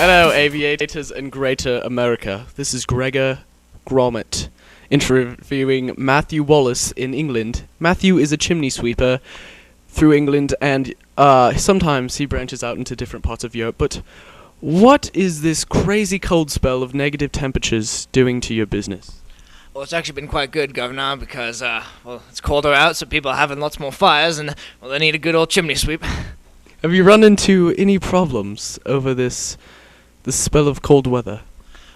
Hello, aviators and Greater America. This is Gregor Gromit interviewing Matthew Wallace in England. Matthew is a chimney sweeper through England, and sometimes he branches out into different parts of Europe. But what is this crazy cold spell of negative temperatures doing to your business? Well, it's actually been quite good, Governor, because, it's colder out, so people are having lots more fires, and, well, they need a good old chimney sweep. Have you run into any problems over this spell of cold weather?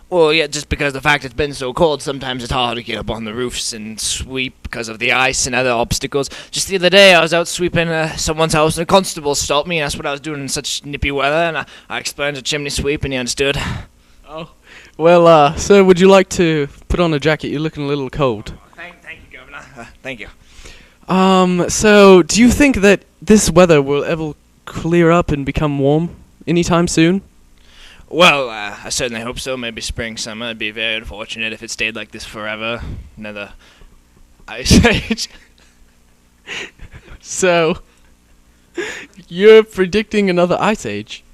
Well, yeah, just because the fact it's been so cold, sometimes it's hard to get up on the roofs and sweep because of the ice and other obstacles. Just the other day, I was out sweeping someone's house, and a constable stopped me and asked what I was doing in such nippy weather, and I explained a chimney sweep, and he understood. Oh, well, sir, would you like to put on a jacket? You're looking a little cold. Thank you, Governor. Thank you. So, do you think that this weather will ever clear up and become warm anytime soon? Well, I certainly hope so. Maybe spring, summer. It'd be very unfortunate if it stayed like this forever. Another ice age. So, you're predicting another ice age?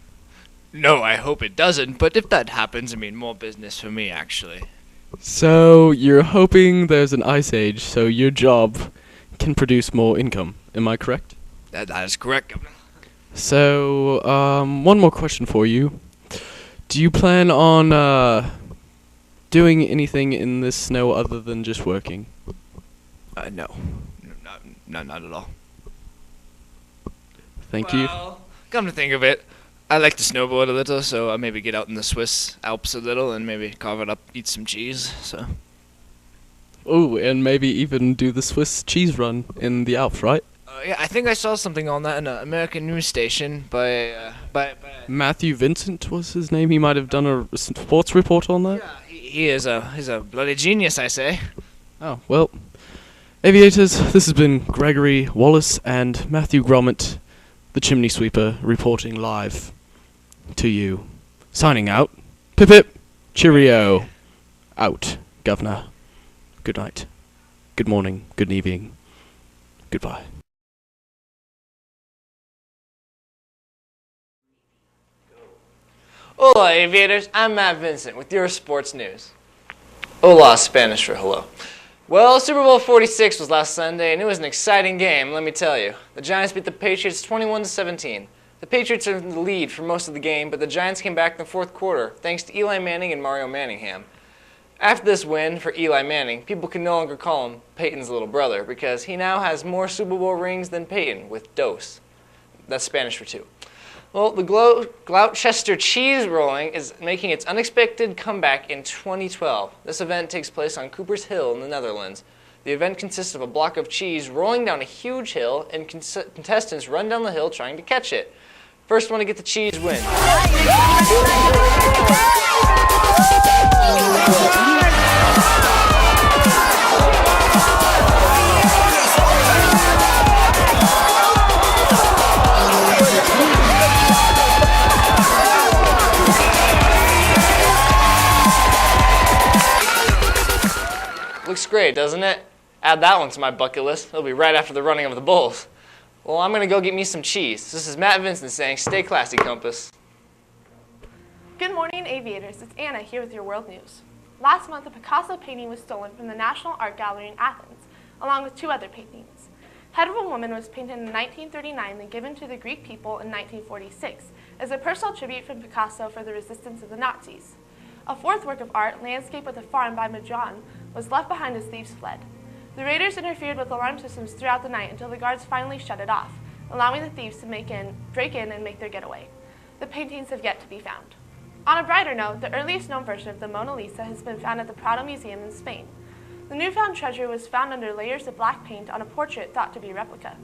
No, I hope it doesn't. But if that happens, I mean, more business for me, actually. So, you're hoping there's an ice age so your job can produce more income. Am I correct? That is correct, Governor. So, one more question for you. Do you plan on doing anything in this snow other than just working? No. Not at all. Thank you. Come to think of it, I like to snowboard a little, so I'll maybe get out in the Swiss Alps a little and maybe carve it up, eat some cheese, so. Oh, and maybe even do the Swiss cheese run in the Alps, right? Yeah, I think I saw something on that in an American news station by Matthew Vincent was his name. He might have done a sports report on that. Yeah, he's a bloody genius, I say. Oh, well, aviators, this has been Gregory Wallace and Matthew Gromit, the chimney sweeper, reporting live to you. Signing out. Pip pip. Cheerio. Out, Governor. Good night. Good morning. Good evening. Goodbye. Hola, aviators. I'm Matt Vincent with your sports news. Hola, Spanish for hello. Well, Super Bowl 46 was last Sunday, and it was an exciting game, let me tell you. The Giants beat the Patriots 21-17. The Patriots are in the lead for most of the game, but the Giants came back in the fourth quarter, thanks to Eli Manning and Mario Manningham. After this win for Eli Manning, people can no longer call him Peyton's little brother, because he now has more Super Bowl rings than Peyton, with dos. That's Spanish for two. Well, the Gloucester cheese rolling is making its unexpected comeback in 2012. This event takes place on Cooper's Hill in the Netherlands. The event consists of a block of cheese rolling down a huge hill, and contestants run down the hill trying to catch it. First one to get the cheese wins. Looks great, doesn't it? Add that one to my bucket list. It'll be right after the running of the bulls. Well, I'm going to go get me some cheese. This is Matt Vincent saying, stay classy, Compass. Good morning, aviators. It's Anna here with your world news. Last month, a Picasso painting was stolen from the National Art Gallery in Athens, along with 2 other paintings. Head of a Woman was painted in 1939 and given to the Greek people in 1946 as a personal tribute from Picasso for the resistance of the Nazis. A 4th work of art, Landscape with a Farm by Madron, was left behind as thieves fled. The raiders interfered with alarm systems throughout the night until the guards finally shut it off, allowing the thieves to break in and make their getaway. The paintings have yet to be found. On a brighter note, the earliest known version of the Mona Lisa has been found at the Prado Museum in Spain. The newfound treasure was found under layers of black paint on a portrait thought to be a replica.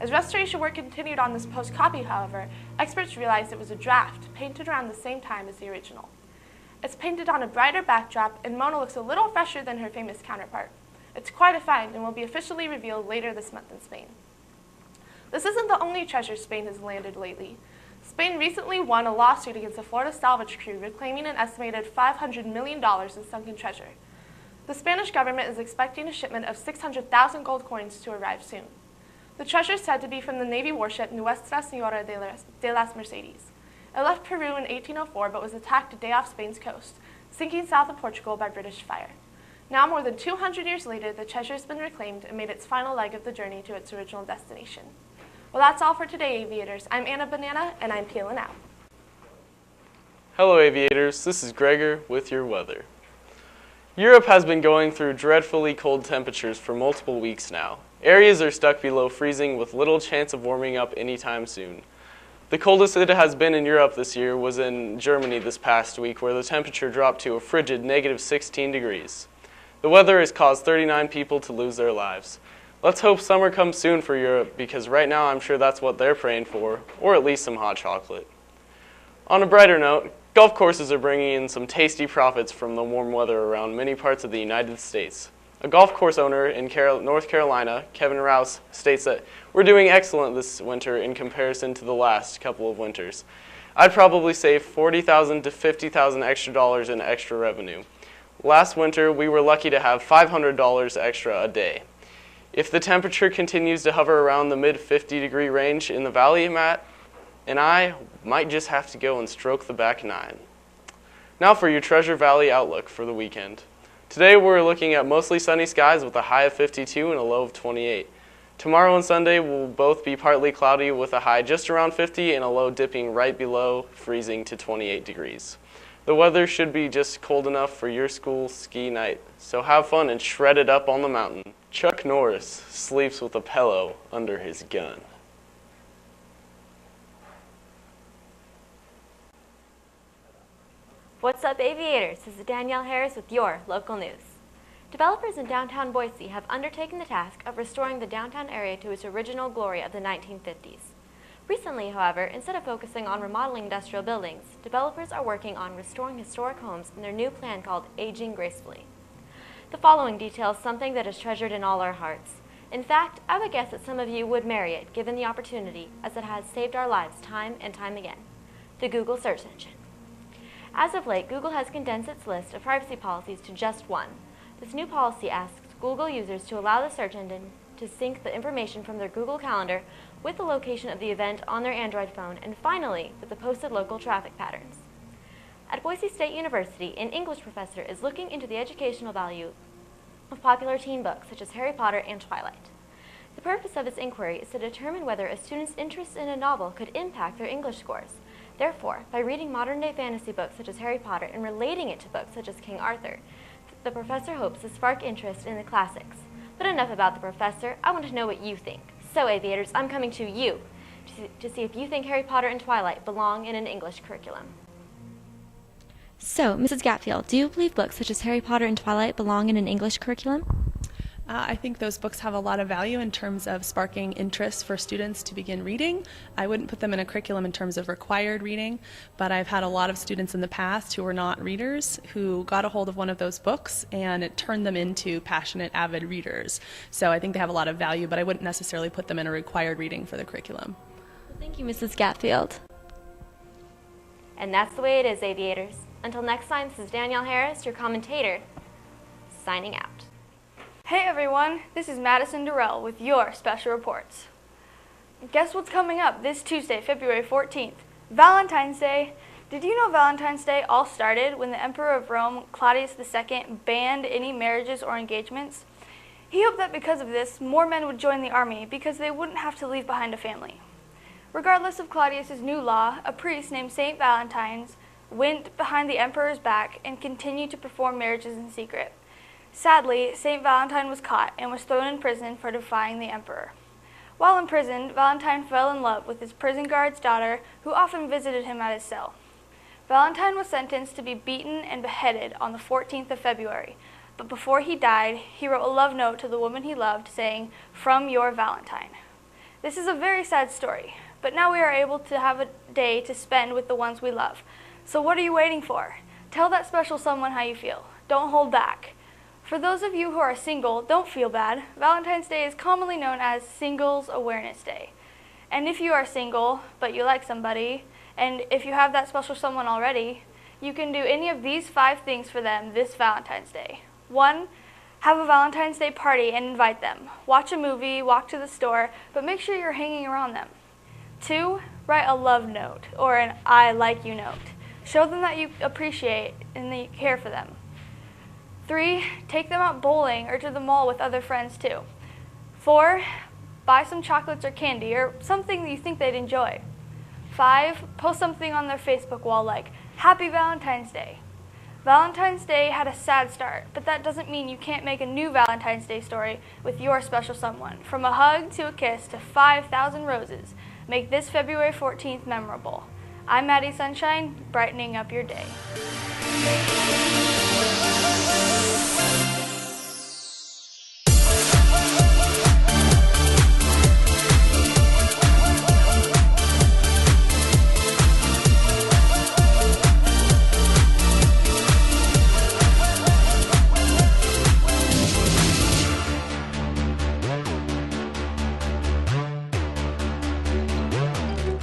As restoration work continued on this post copy, however, experts realized it was a draft painted around the same time as the original. It's painted on a brighter backdrop, and Mona looks a little fresher than her famous counterpart. It's quite a find and will be officially revealed later this month in Spain. This isn't the only treasure Spain has landed lately. Spain recently won a lawsuit against a Florida salvage crew reclaiming an estimated $500 million in sunken treasure. The Spanish government is expecting a shipment of 600,000 gold coins to arrive soon. The treasure is said to be from the Navy warship Nuestra Señora de las Mercedes. It left Peru in 1804 but was attacked a day off Spain's coast, sinking south of Portugal by British fire. Now, more than 200 years later, the treasure has been reclaimed and made its final leg of the journey to its original destination. Well, that's all for today, aviators. I'm Anna Banana, and I'm peeling out. Hello, aviators. This is Gregor with your weather. Europe has been going through dreadfully cold temperatures for multiple weeks now. Areas are stuck below freezing with little chance of warming up anytime soon. The coldest it has been in Europe this year was in Germany this past week, where the temperature dropped to a frigid -16 degrees. The weather has caused 39 people to lose their lives. Let's hope summer comes soon for Europe, because right now I'm sure that's what they're praying for, or at least some hot chocolate. On a brighter note, golf courses are bringing in some tasty profits from the warm weather around many parts of the United States. A golf course owner in North Carolina, Kevin Rouse, states that we're doing excellent this winter in comparison to the last couple of winters. I'd probably save $40,000 to $50,000 extra dollars in extra revenue. Last winter, we were lucky to have $500 extra a day. If the temperature continues to hover around the mid-50-degree range in the valley, Matt and I might just have to go and stroke the back nine. Now for your Treasure Valley outlook for the weekend. Today we're looking at mostly sunny skies with a high of 52 and a low of 28. Tomorrow and Sunday will both be partly cloudy with a high just around 50 and a low dipping right below freezing to 28 degrees. The weather should be just cold enough for your school ski night, so have fun and shred it up on the mountain. Chuck Norris sleeps with a pillow under his gun. What's up, aviators? This is Danielle Harris with your local news. Developers in downtown Boise have undertaken the task of restoring the downtown area to its original glory of the 1950s. Recently, however, instead of focusing on remodeling industrial buildings, developers are working on restoring historic homes in their new plan called Aging Gracefully. The following details something that is treasured in all our hearts. In fact, I would guess that some of you would marry it given the opportunity, as it has saved our lives time and time again. The Google search engine. As of late, Google has condensed its list of privacy policies to just one. This new policy asks Google users to allow the search engine to sync the information from their Google Calendar with the location of the event on their Android phone, and finally, with the posted local traffic patterns. At Boise State University, an English professor is looking into the educational value of popular teen books such as Harry Potter and Twilight. The purpose of this inquiry is to determine whether a student's interest in a novel could impact their English scores. Therefore, by reading modern-day fantasy books such as Harry Potter and relating it to books such as King Arthur, the professor hopes to spark interest in the classics. But enough about the professor, I want to know what you think. So, aviators, I'm coming to you to see if you think Harry Potter and Twilight belong in an English curriculum. So, Mrs. Gatfield, do you believe books such as Harry Potter and Twilight belong in an English curriculum? I think those books have a lot of value in terms of sparking interest for students to begin reading. I wouldn't put them in a curriculum in terms of required reading, but I've had a lot of students in the past who were not readers who got a hold of one of those books and it turned them into passionate, avid readers. So I think they have a lot of value, but I wouldn't necessarily put them in a required reading for the curriculum. Well, thank you, Mrs. Gatfield. And that's the way it is, aviators. Until next time, this is Danielle Harris, your commentator, signing out. Hey everyone, this is Madison Durrell with your special reports. Guess what's coming up this Tuesday, February 14th? Valentine's Day. Did you know Valentine's Day all started when the Emperor of Rome, Claudius II, banned any marriages or engagements? He hoped that because of this, more men would join the army because they wouldn't have to leave behind a family. Regardless of Claudius's new law, a priest named St. Valentine's went behind the emperor's back and continued to perform marriages in secret. Sadly, St. Valentine was caught and was thrown in prison for defying the emperor. While in prison, Valentine fell in love with his prison guard's daughter, who often visited him at his cell. Valentine was sentenced to be beaten and beheaded on the 14th of February, but before he died, he wrote a love note to the woman he loved saying, "From your Valentine." This is a very sad story, but now we are able to have a day to spend with the ones we love. So what are you waiting for? Tell that special someone how you feel. Don't hold back. For those of you who are single, don't feel bad. Valentine's Day is commonly known as Singles Awareness Day. And if you are single, but you like somebody, and if you have that special someone already, you can do any of these 5 things for them this Valentine's Day. 1, have a Valentine's Day party and invite them. Watch a movie, walk to the store, but make sure you're hanging around them. 2, write a love note or an I like you note. Show them that you appreciate and that you care for them. 3, take them out bowling or to the mall with other friends too. 4, buy some chocolates or candy or something that you think they'd enjoy. 5, post something on their Facebook wall like, Happy Valentine's Day. Valentine's Day had a sad start, but that doesn't mean you can't make a new Valentine's Day story with your special someone. From a hug to a kiss to 5,000 roses, make this February 14th memorable. I'm Maddie Sunshine, brightening up your day.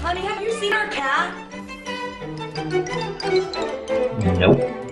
Honey, have you seen our cat? Nope.